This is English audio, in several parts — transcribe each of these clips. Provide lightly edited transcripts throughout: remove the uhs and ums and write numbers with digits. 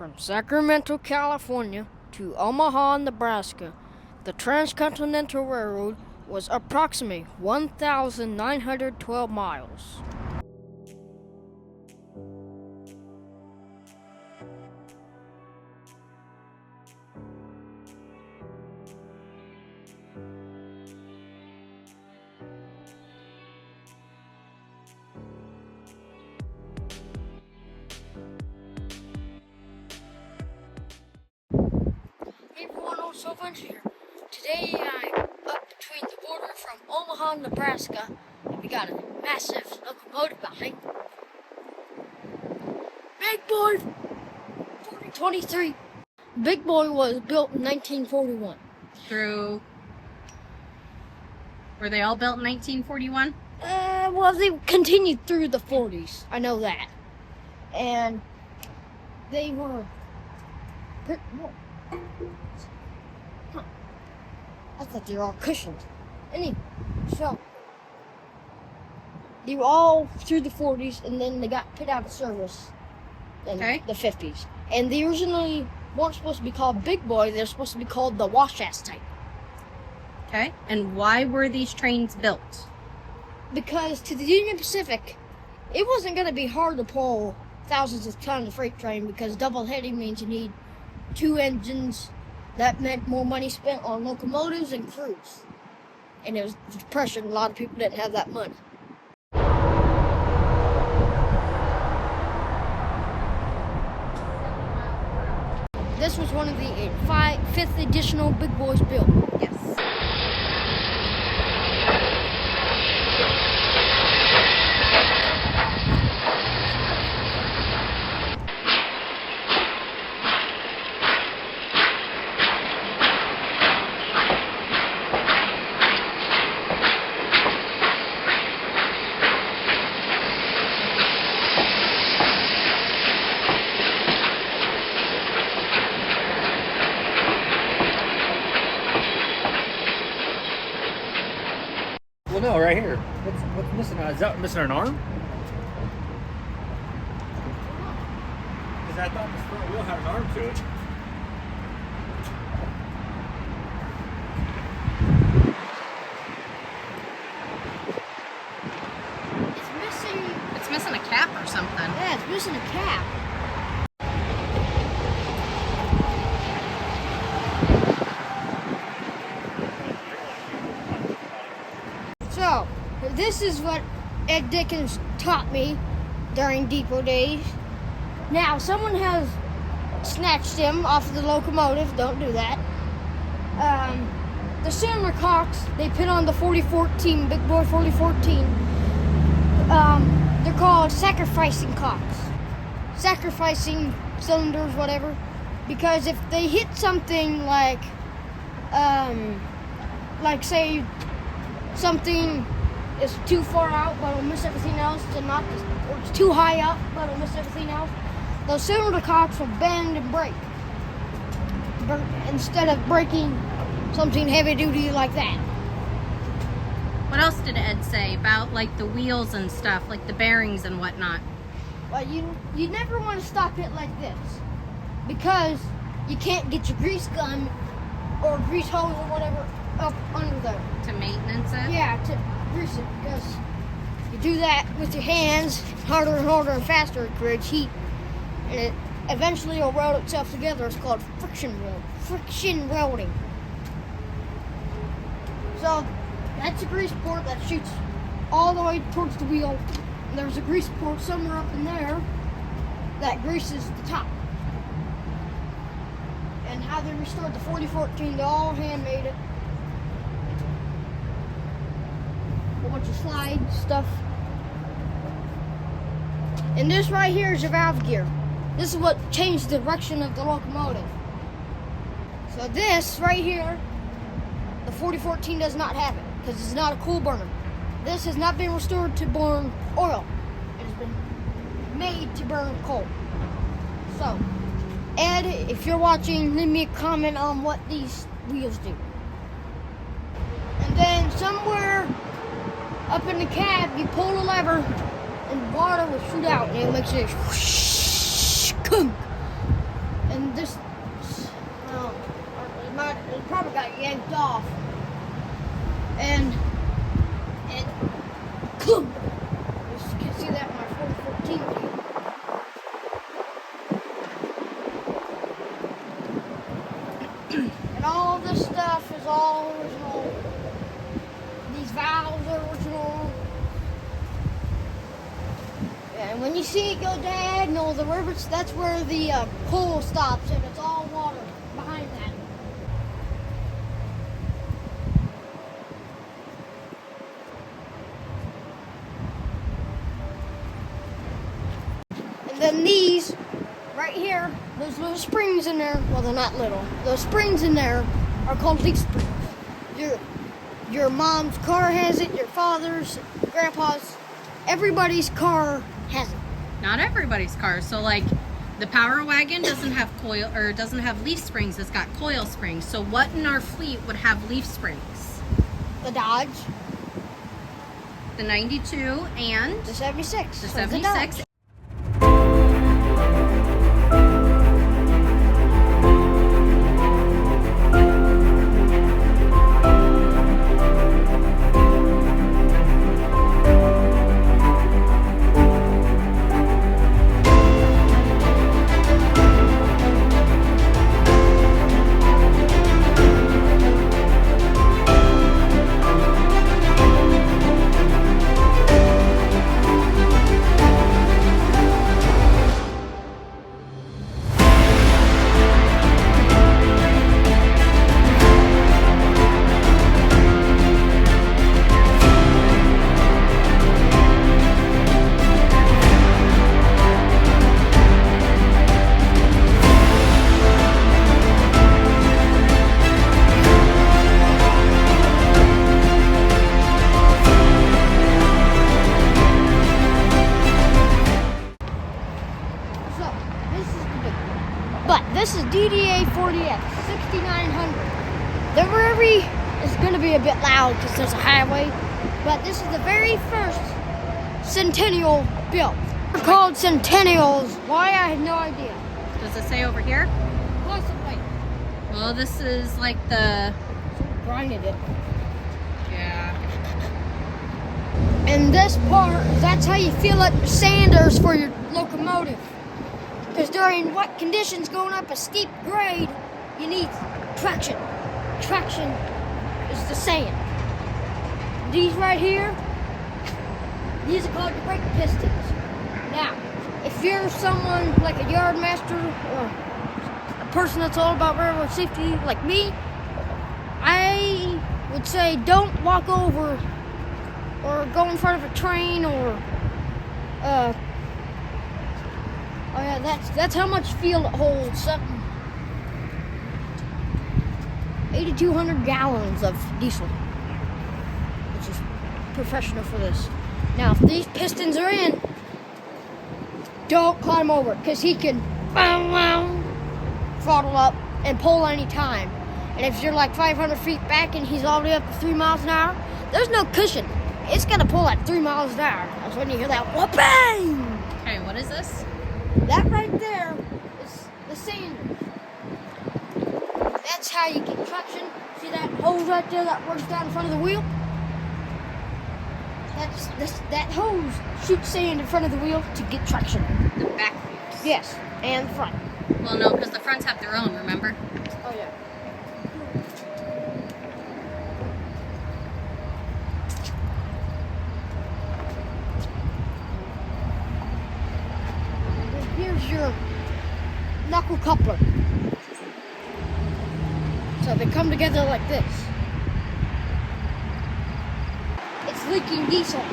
From Sacramento, California to Omaha, Nebraska, the Transcontinental Railroad was approximately 1,912 miles. Hey everyone, old Sylvan's here. Today I'm up between the border from Omaha, Nebraska, and we got a massive locomotive behind. Big Boy 4023. Big Boy was built in 1941. Were they all built in 1941? Well, they continued through the 40s. I know that. And they were... I thought they were all cushioned. Anyway, so they were all through the 40s, and then they got put out of service in the 50s. And they originally weren't supposed to be called Big Boy. They're supposed to be called the wash-ass type. Okay. And why were these trains built? Because to the Union Pacific, it wasn't going to be hard to pull thousands of tons of freight train, because double heading means you need two engines. That meant more money spent on locomotives and crews. And it was the Depression. A lot of people didn't have that money. This was one of the fifth additional Big Boys built. Yes. Well, no, right here. What's missing? Is that missing an arm? Because I thought this front wheel had an arm to it. It's missing a cap or something. Yeah, it's missing a cap. So, this is what Ed Dickens taught me during depot days. Now, someone has snatched him off of the locomotive. Don't do that. The cylinder cocks they put on the 4014, Big Boy 4014, they're called sacrificing cocks. Sacrificing cylinders, whatever. Because if they hit something like say, something is too far out but will miss everything else, or it's too high up but will miss everything else, those cylinder cocks will bend and break. Instead of breaking something heavy duty like that. What else did Ed say about like the wheels and stuff, like the bearings and whatnot? Well, you never want to stop it like this, because you can't get your grease gun or grease hose or whatever up under there. To maintenance it? Yeah, to grease it, because you do that with your hands, harder and harder and faster, it creates heat, and it eventually will weld itself together. It's called friction welding. So that's a grease port that shoots all the way towards the wheel, and there's a grease port somewhere up in there that greases the top. And how they restored the 4014, they all handmade it. A bunch of slide stuff. And this right here is your valve gear. This is what changed the direction of the locomotive. So this right here, the 4014 does not have it, because it's not a cool burner. This has not been restored to burn oil. It has been made to burn coal. So, Ed, if you're watching, leave me a comment on what these wheels do. And then somewhere up in the cab, you pull the lever, and water will shoot out, and it makes it whoosh, kunk. probably got yanked off. And you can see that in my 4014 video. And all this stuff is all original. These valves are original. Yeah, and when you see it go diagonal, the rivets, that's where the coal stops, and it's all water behind that. And then these, right here, those little springs in there, well, they're not little. Those springs in there are called leaf springs. Your mom's car has it, your father's, grandpa's, everybody's car has it. Not everybody's car. So like the Power Wagon doesn't have coil or doesn't have leaf springs. It's got coil springs. So what in our fleet would have leaf springs? The Dodge, The 92 and the 76. the So it's a 76. Dodge. This is DDA 40X 6900. The Rary is going to be a bit loud because there's a highway, but this is the very first Centennial built. They're called Centennials. Why? I have no idea. Does it say over here? Possibly. Well, this is like the Grinded it. yeah. And this part, that's how you fill up your sanders for your locomotive. Because during wet conditions going up a steep grade, you need traction. Traction is the sand. These right here, these are called your brake pistons. Now, if you're someone like a yard master or a person that's all about railroad safety like me, I would say don't walk over or go in front of a train or oh yeah, that's how much fuel it holds. Something 8,200 gallons of diesel, which is professional for this. Now, if these pistons are in, don't climb over because he can throttle up and pull any time. And if you're like 500 feet back and he's all the way up to 3 miles an hour, there's no cushion. It's gonna pull at 3 miles an hour. That's when you hear that whooping. Okay, what is this? That right there is the sander. That's how you get traction. See that hose right there that works down in front of the wheel? That hose shoots sand in front of the wheel to get traction. The back wheels. Yes, and the front. Well, no, because the fronts have their own, remember? Oh yeah. Here's your knuckle coupler. So they come together like this. It's leaking diesel.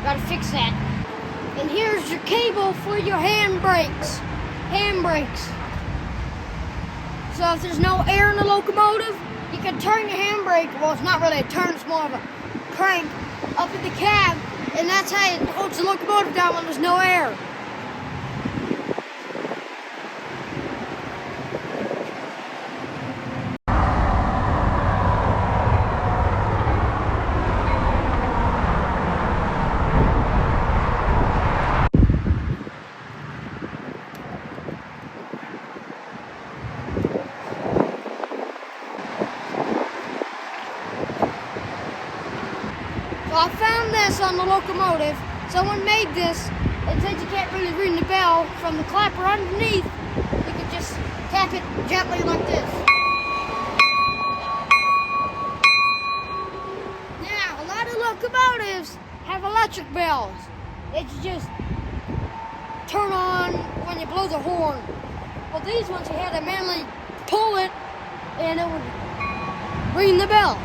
Gotta fix that. And here's your cable for your handbrakes. Handbrakes. So if there's no air in the locomotive, you can turn your handbrake. Well, it's not really a turn, it's more of a crank up in the cab. And that's how it holds the locomotive down when there's no air. So I found this on the locomotive. Someone made this, and since you can't really ring the bell from the clapper underneath, you can just tap it gently like this. Now, a lot of locomotives have electric bells that you just turn on when you blow the horn. Well, these ones you had to manually pull it, and it would ring the bell.